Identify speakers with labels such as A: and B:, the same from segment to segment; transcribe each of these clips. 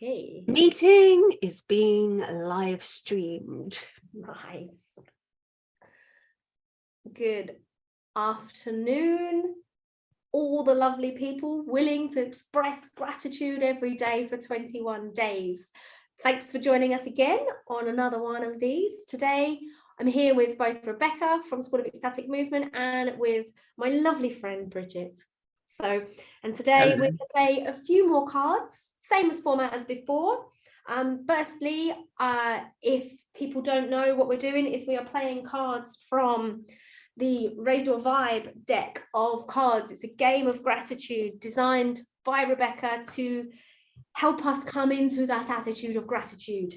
A: Okay.
B: Meeting is being live streamed.
A: Nice. Good afternoon, all the lovely people willing to express gratitude every day for 21 days. Thanks for joining us again on another one of these. Today, I'm here with both Rebecca from School of Ecstatic Movement and with my lovely friend Bridget. And today we're going to play a few more cards, same as format as before. Firstly, if people don't know what we're doing, is we are playing cards from the Raise Your Vibe deck of cards. It's a game of gratitude designed by Rebecca to help us come into that attitude of gratitude.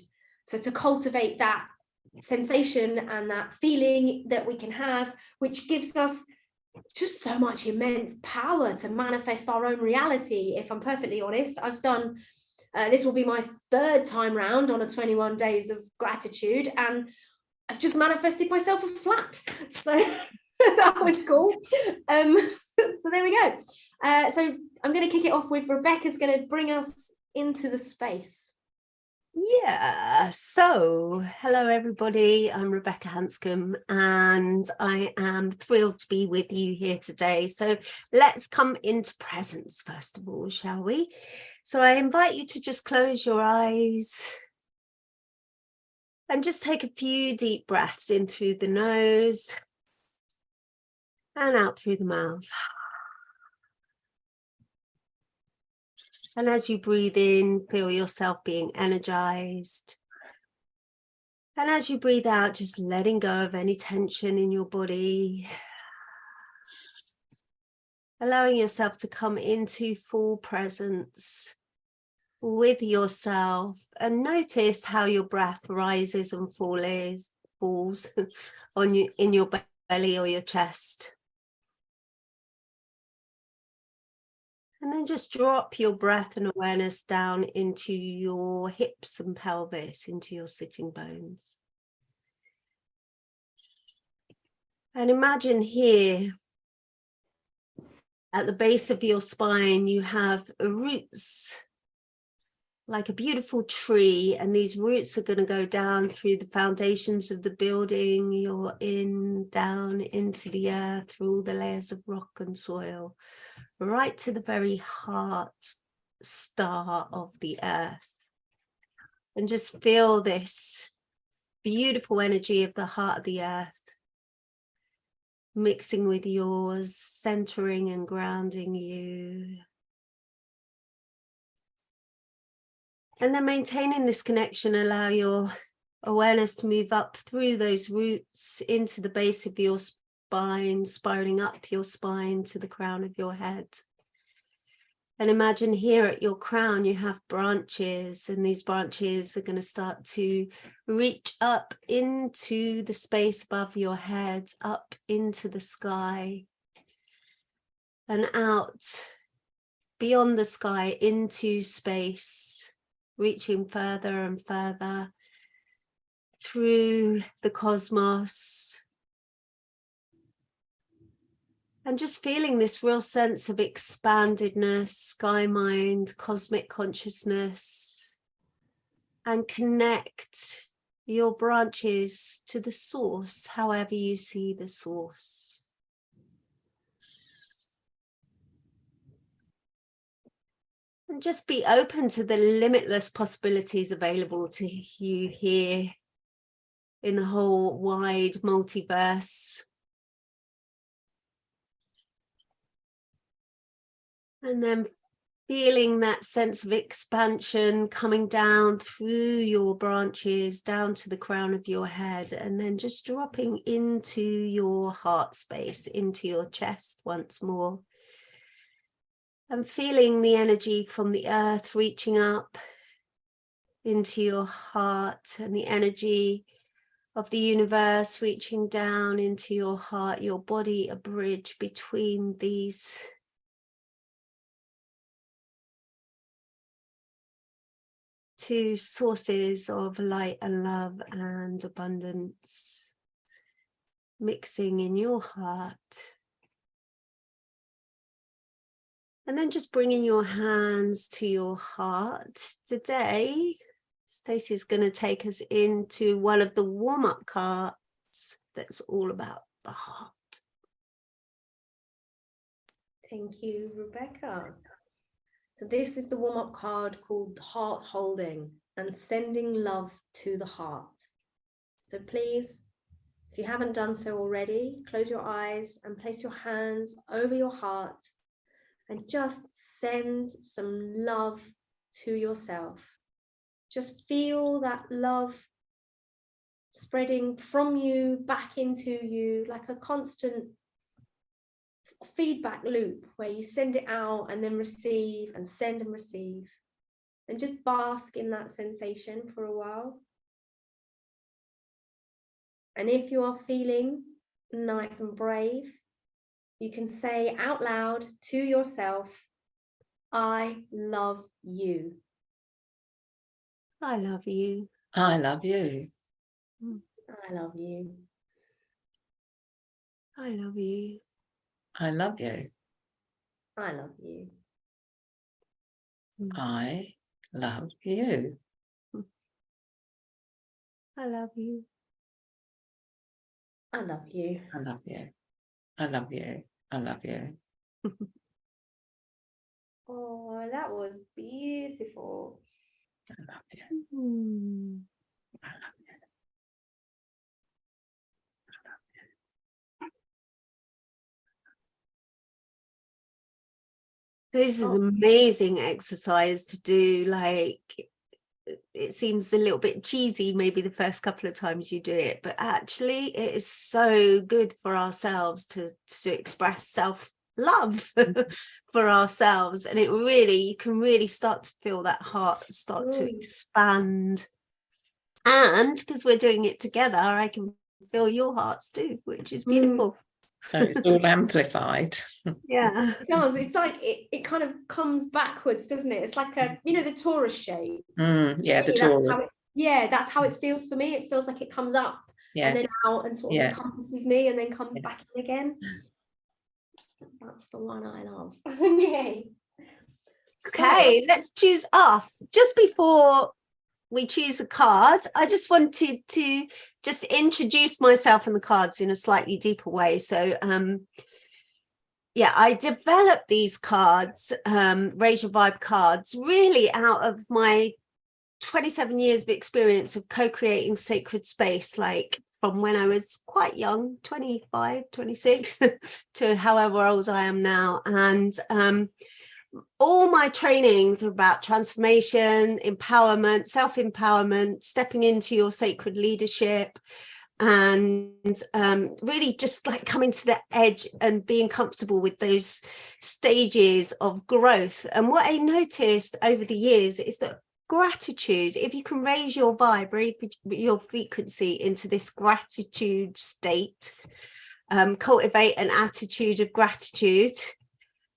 A: So to cultivate that sensation and that feeling that we can have, which gives us just so much immense power to manifest our own reality. If I'm perfectly honest, I've done this will be my third time round on a 21 days of gratitude, and I've just manifested myself a flat. So that was cool. So there we go. So I'm going to kick it off with Rebecca's going to bring us into the space.
B: Yeah, so hello everybody, I'm Rebecca Hanscombe and I am thrilled to be with you here today. So let's come into presence first of all, shall we? So I invite you to just close your eyes and just take a few deep breaths in through the nose and out through the mouth. And as you breathe in, feel yourself being energized. And as you breathe out, just letting go of any tension in your body. Allowing yourself to come into full presence with yourself and notice how your breath rises and falls on you, in your belly or your chest. And then just drop your breath and awareness down into your hips and pelvis, into your sitting bones. And imagine here at the base of your spine, you have roots like a beautiful tree, and these roots are going to go down through the foundations of the building you're in, down into the earth, through all the layers of rock and soil, right to the very heart star of the earth. And just feel this beautiful energy of the heart of the earth mixing with yours, centering and grounding you. And then maintaining this connection, allow your awareness to move up through those roots into the base of your spine, spiraling up your spine to the crown of your head. And imagine here at your crown, you have branches, and these branches are going to start to reach up into the space above your head, up into the sky, and out beyond the sky into space, reaching further and further through the cosmos. And just feeling this real sense of expandedness, sky mind, cosmic consciousness, and connect your branches to the source, however you see the source. And just be open to the limitless possibilities available to you here in the whole wide multiverse. And then feeling that sense of expansion coming down through your branches, down to the crown of your head, and then just dropping into your heart space, into your chest once more. And feeling the energy from the earth reaching up into your heart, and the energy of the universe reaching down into your heart, your body, a bridge between these two sources of light and love and abundance, mixing in your heart. And then just bringing your hands to your heart. Today, Stacey's going to take us into one of the warm-up cards that's all about the heart.
A: Thank you, Rebecca. So this is the warm-up card called Heart Holding and Sending Love to the Heart. So please, if you haven't done so already, close your eyes and place your hands over your heart and just send some love to yourself. Just feel that love spreading from you back into you like a constant feedback loop where you send it out and then receive and send and receive, and just bask in that sensation for a while. And if you are feeling nice and brave, you can say out loud to yourself, I love you.
B: I love you.
C: I love you.
A: I love you.
B: I love you.
C: I love you.
A: I love you.
C: I love you.
B: I love you.
A: I love you.
C: I love you. I love you. I love you.
A: Oh, that was beautiful.
C: I love you. I love you.
B: This is an amazing exercise to do. Like, it seems a little bit cheesy maybe the first couple of times you do it, but actually it is so good for ourselves to express self-love for ourselves. And you can really start to feel that heart start to expand. And because we're doing it together, I can feel your hearts too, which is beautiful.
C: So it's all amplified.
B: Yeah.
A: It does. It's like it kind of comes backwards, doesn't it? It's like the torus shape.
C: Yeah, the torus.
A: That's how it feels for me. It feels like it comes up and then out and sort of encompasses me and then comes back in again. That's the one I love. Yay.
B: Okay, let's choose off. Just before we choose a card, I just wanted to just introduce myself and the cards in a slightly deeper way. So I developed these cards, Raise Your Vibe cards, really out of my 27 years of experience of co-creating sacred space, like from when I was quite young, 25, 26 to however old I am now. And all my trainings are about transformation, empowerment, self-empowerment, stepping into your sacred leadership, and really just like coming to the edge and being comfortable with those stages of growth. And what I noticed over the years is that gratitude, if you can raise your vibe, raise your frequency into this gratitude state, cultivate an attitude of gratitude,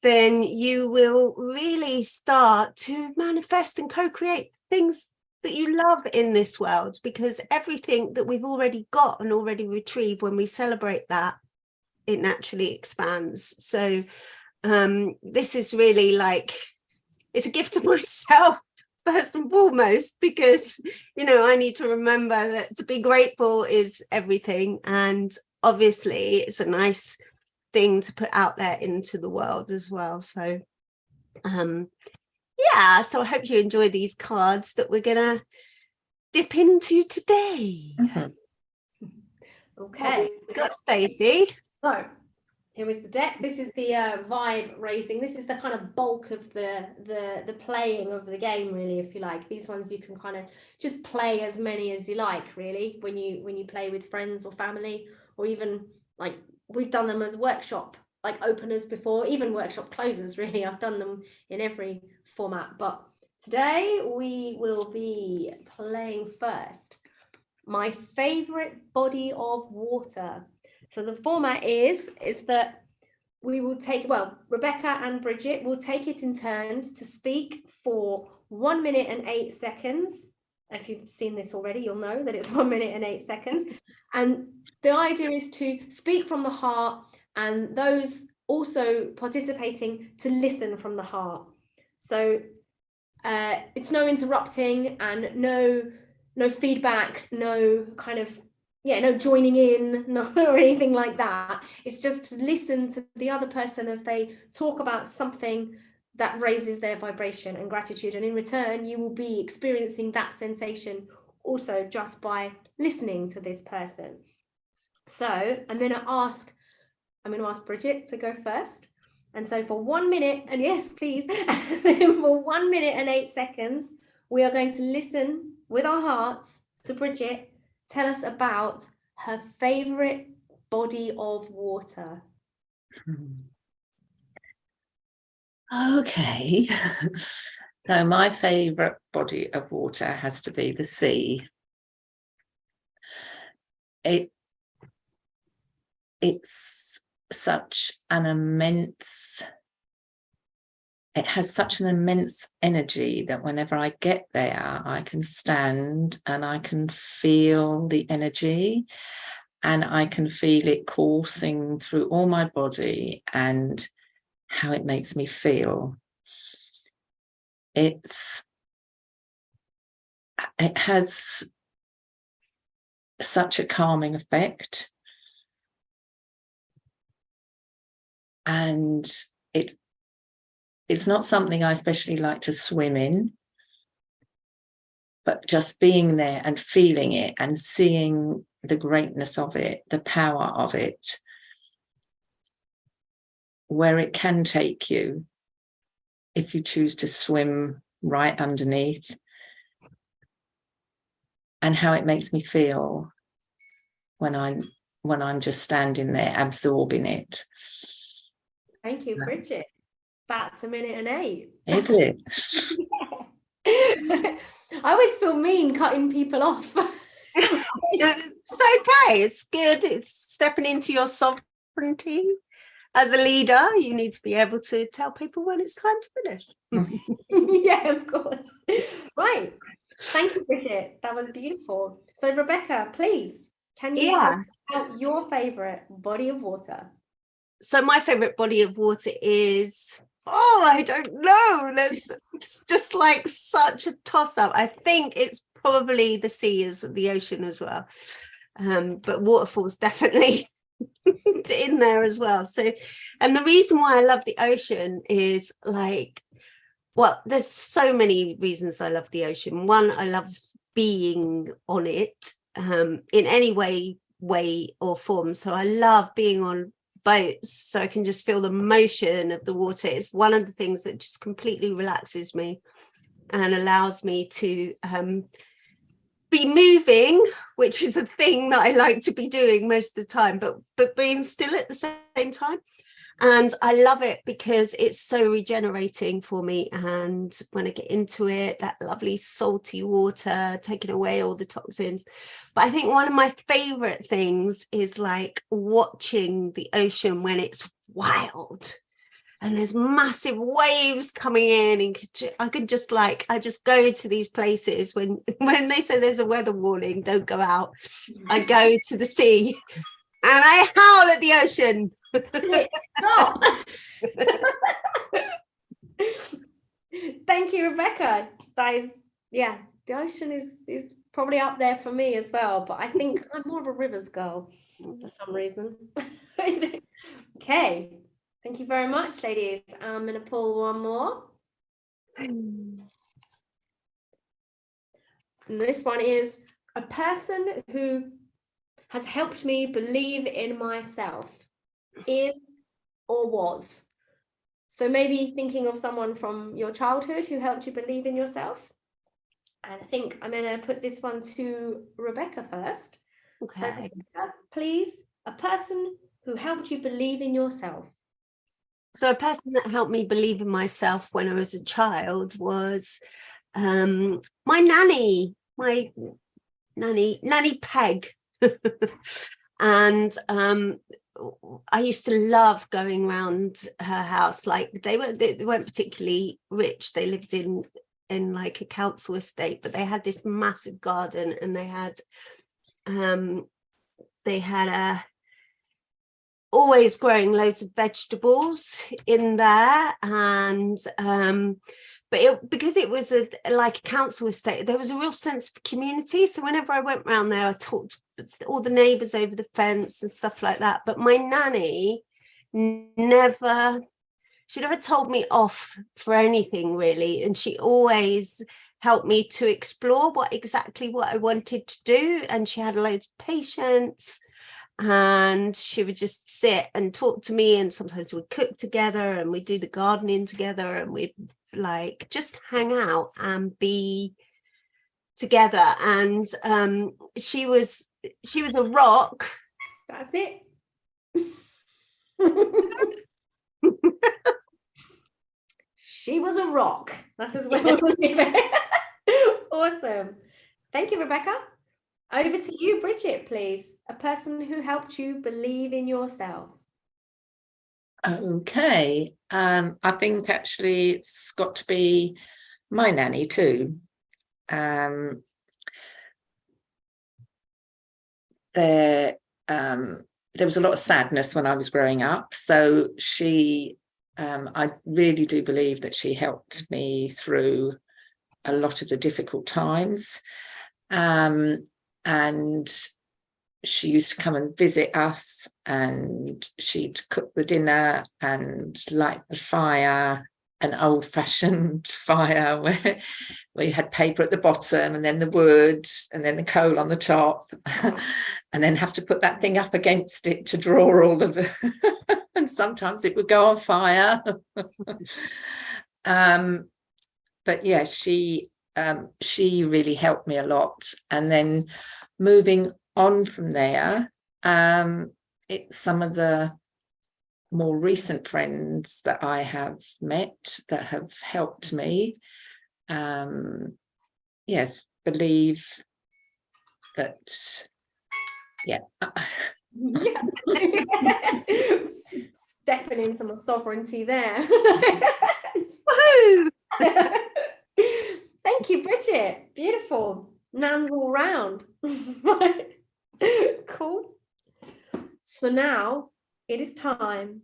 B: then you will really start to manifest and co-create things that you love in this world, because everything that we've already got and already retrieved, when we celebrate that, it naturally expands. So this is really like, it's a gift to myself first and foremost, because I need to remember that to be grateful is everything, and obviously it's a nice thing to put out there into the world as well. So so I hope you enjoy these cards that we're gonna dip into today.
A: Okay,
B: we got Stacey.
A: So here is the deck. This is the vibe raising. This is the kind of bulk of the playing of the game, really, if you like. These ones you can kind of just play as many as you like, really, when you play with friends or family, or even like we've done them as workshop like openers before, even workshop closers, really. I've done them in every format, but today we will be playing first my favorite body of water. So the format is that we will take, Rebecca and Bridget will take it in turns to speak for 1 minute and 8 seconds. If you've seen this already, you'll know that it's 1 minute and 8 seconds. And the idea is to speak from the heart, and those also participating to listen from the heart. So it's no interrupting and no feedback, no kind of, no joining in, no or anything like that. It's just to listen to the other person as they talk about something that raises their vibration and gratitude. And in return, you will be experiencing that sensation also just by listening to this person. So I'm going to ask Bridget to go first. And so for 1 minute, and yes, please, for 1 minute and 8 seconds, we are going to listen with our hearts to Bridget tell us about her favorite body of water.
C: Okay. So my favorite body of water has to be the sea. It's such an immense, it has such an immense energy that whenever I get there, I can stand and I can feel the energy, and I can feel it coursing through all my body and how it makes me feel. It has such a calming effect, and it's not something I especially like to swim in, but just being there and feeling it and seeing the greatness of it, the power of it, where it can take you if you choose to swim right underneath, and how it makes me feel when I'm just standing there absorbing it.
A: Thank you, Bridget. That's 1 minute and 8.
C: Is it?
A: I always feel mean cutting people off.
B: It's okay. It's good. It's stepping into your sovereignty. As a leader, you need to be able to tell people when it's time to finish.
A: Yeah, of course. Right. Thank you, Bridget. That was beautiful. So, Rebecca, please, can you tell us about your favorite body of water?
B: So my favorite body of water is, I don't know. It's just like such a toss-up. I think it's probably the sea, as the ocean as well. But waterfalls definitely in there as well. So, and the reason why I love the ocean is there's so many reasons I love the ocean. One, I love being on it in any way or form. So I love being on boats, so I can just feel the motion of the water. It's one of the things that just completely relaxes me and allows me to be moving, which is a thing that I like to be doing most of the time, but being still at the same time. And I love it because it's so regenerating for me. And when I get into it, that lovely salty water, taking away all the toxins. But I think one of my favorite things is like watching the ocean when it's wild and there's massive waves coming in, and I just go to these places when they say there's a weather warning, don't go out. I go to the sea and I howl at the ocean.
A: Stop. Thank you, Rebecca. That is, the ocean is probably up there for me as well, but I think I'm more of a rivers girl for some reason. Okay, thank you very much, ladies. I'm going to pull one more. And this one is a person who has helped me believe in myself. Is or was. So maybe thinking of someone from your childhood who helped you believe in yourself. And I think I'm going to put this one to Rebecca first. Okay. So Rebecca, please, a person who helped you believe in yourself.
B: So a person that helped me believe in myself when I was a child was my nanny Peg. And I used to love going around her house. Like they weren't particularly rich. They lived in like a council estate, but they had this massive garden, and they had always growing loads of vegetables in there, and but because it was like a council estate, there was a real sense of community. So whenever I went round there, I talked to all the neighbours over the fence and stuff like that. But my nanny never told me off for anything really, and she always helped me to explore what I wanted to do, and she had loads of patience, and she would just sit and talk to me, and sometimes we'd cook together and we'd do the gardening together, and we'd like just hang out and be together. And she was a rock.
A: That's it. She was a rock. That is where we'll leave it. Awesome. Thank you, Rebecca. Over to you, Bridget, please. A person who helped you believe in yourself.
C: Okay. I think actually it's got to be my nanny too. There was a lot of sadness when I was growing up, so I really do believe that she helped me through a lot of the difficult times, and she used to come and visit us, and she'd cook the dinner and light the fire, an old-fashioned fire where you had paper at the bottom and then the wood and then the coal on the top, and then have to put that thing up against it to draw all of it. And sometimes it would go on fire. But yeah, she really helped me a lot. And then moving on from there, it's some of the more recent friends that I have met that have helped me, believe that, yeah.
A: Stepping in some sovereignty there. Thank you, Bridget. Beautiful. Nans all round. Cool. So now it is time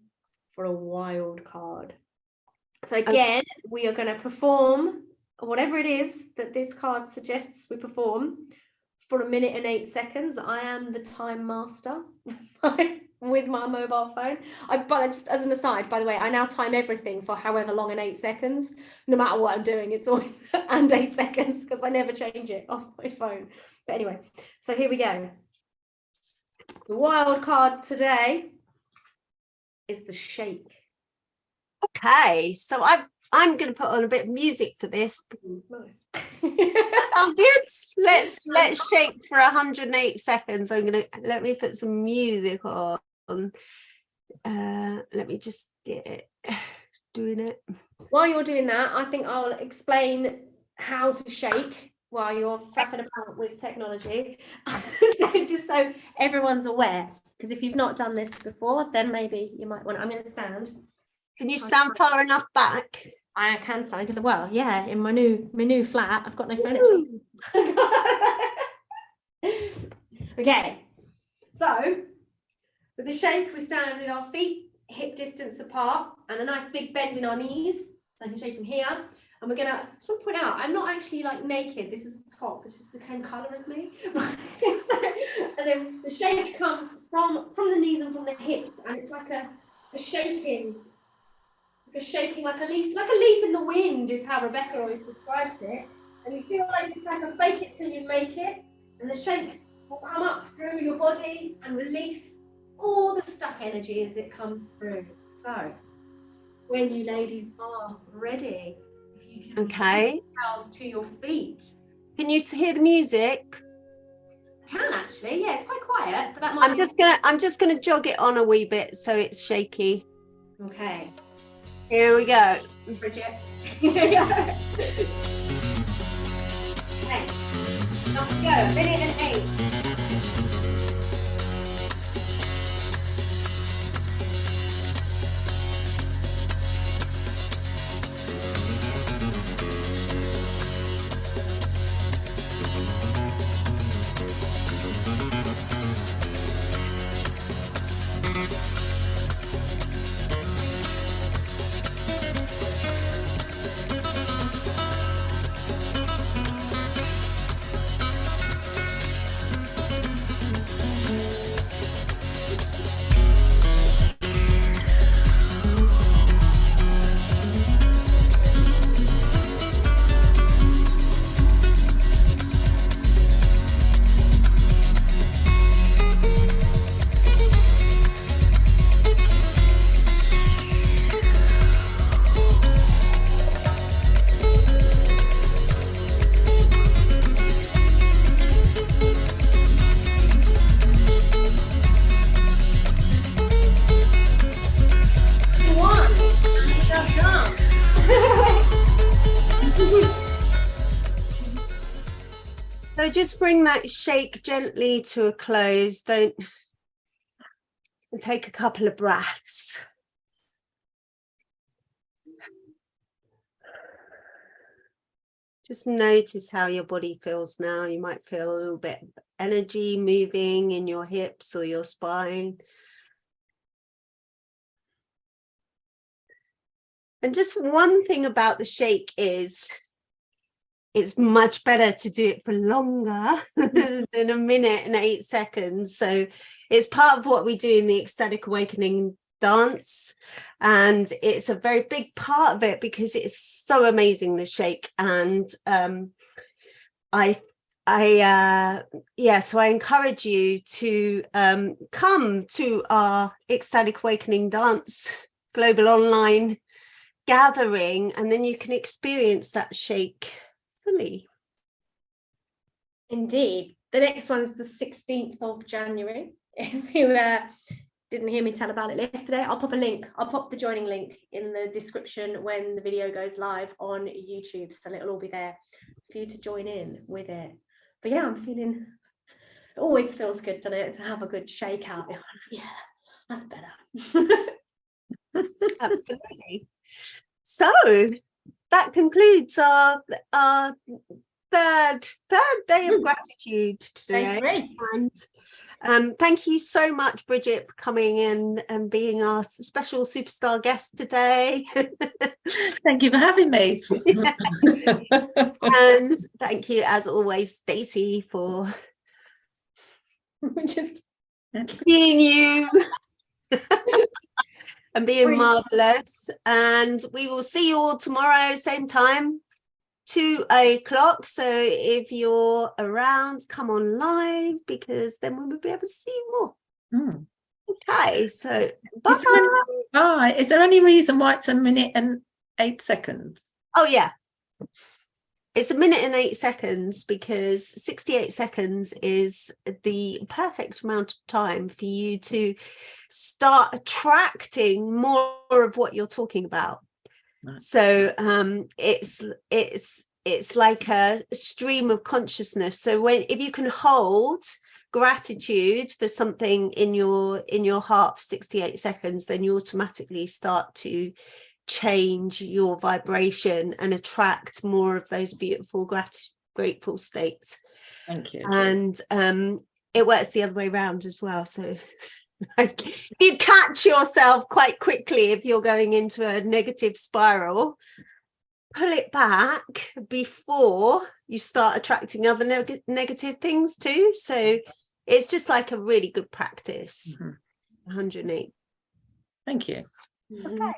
A: for a wild card. So again, we are going to perform whatever it is that this card suggests we perform for 1 minute and 8 seconds. I am the time master with my mobile phone. But just as an aside, by the way, I now time everything for however long and 8 seconds. No matter what I'm doing, it's always and 8 seconds, because I never change it off my phone. But anyway, so here we go. The wild card today is the shake.
B: Okay, so I'm going to put on a bit of music for this.
A: Nice.
B: Sound good? Let's shake for 108 seconds. Let me put some music on. Let me just get it. Doing it.
A: While you're doing that, I think I'll explain how to shake while you're faffing about with technology. So just so everyone's aware, because if you've not done this before, then maybe you might want. I'm going to stand.
B: Can you stand far enough back?
A: I can stand. Well, yeah. In my new flat, I've got no furniture. Okay. So with the shake, we stand with our feet hip distance apart and a nice big bend in our knees. So I can shake from here. And we're gonna, just want to point out, I'm not actually like naked. This is the top. This is the same colour as me. And then the shake comes from the knees and from the hips, and it's like a shaking like a leaf in the wind is how Rebecca always describes it. And you feel like it's like a fake it till you make it, and the shake will come up through your body and release all the stuck energy as it comes through. So when you ladies are ready, you can
B: okay,
A: yourselves to your feet.
B: Can you hear the music?
A: I can actually, yeah, it's quite quiet, but that might.
B: I'm just gonna jog it on a wee bit so it's shaky.
A: Okay.
B: Here we go.
A: Bridget. Here we go. Okay. Off we go. 1 minute and 8.
B: So just bring that shake gently to a close. Don't take a couple of breaths. Just notice how your body feels now. You might feel a little bit of energy moving in your hips or your spine. And just one thing about the shake is it's much better to do it for longer than a minute and 8 seconds. So it's part of what we do in the Ecstatic Awakening Dance. And it's a very big part of it because it's so amazing, the shake. And so I encourage you to come to our Ecstatic Awakening Dance global online gathering, and then you can experience that shake fully.
A: Indeed. The next one's the 16th of January. If you didn't hear me tell about it yesterday, I'll pop a link. I'll pop the joining link in the description when the video goes live on YouTube, so it'll all be there for you to join in with it. But yeah, I'm feeling, it always feels good, doesn't it, to have a good shake out. Yeah, that's better.
B: Absolutely. So that concludes our third day of gratitude today. And thank you so much, Bridget, for coming in and being our special superstar guest today.
C: Thank you for having me.
B: And thank you, as always, Stacey, for
A: just
B: being you and being marvelous. And we will see you all tomorrow, same time, 2 o'clock. So if you're around, come on live, because then we will be able to see you more. Okay, so bye.
C: Is there any reason why it's 1 minute and 8 seconds?
B: Oh yeah, it's 1 minute and 8 seconds because 68 seconds is the perfect amount of time for you to start attracting more of what you're talking about. Nice. So it's like a stream of consciousness. So if you can hold gratitude for something in your heart for 68 seconds, then you automatically start to change your vibration and attract more of those beautiful grateful states.
C: Thank you.
B: And it works the other way around as well. So you catch yourself quite quickly if you're going into a negative spiral, pull it back before you start attracting other negative things too. So it's just like a really good practice. 108.
C: Thank you.
B: Okay.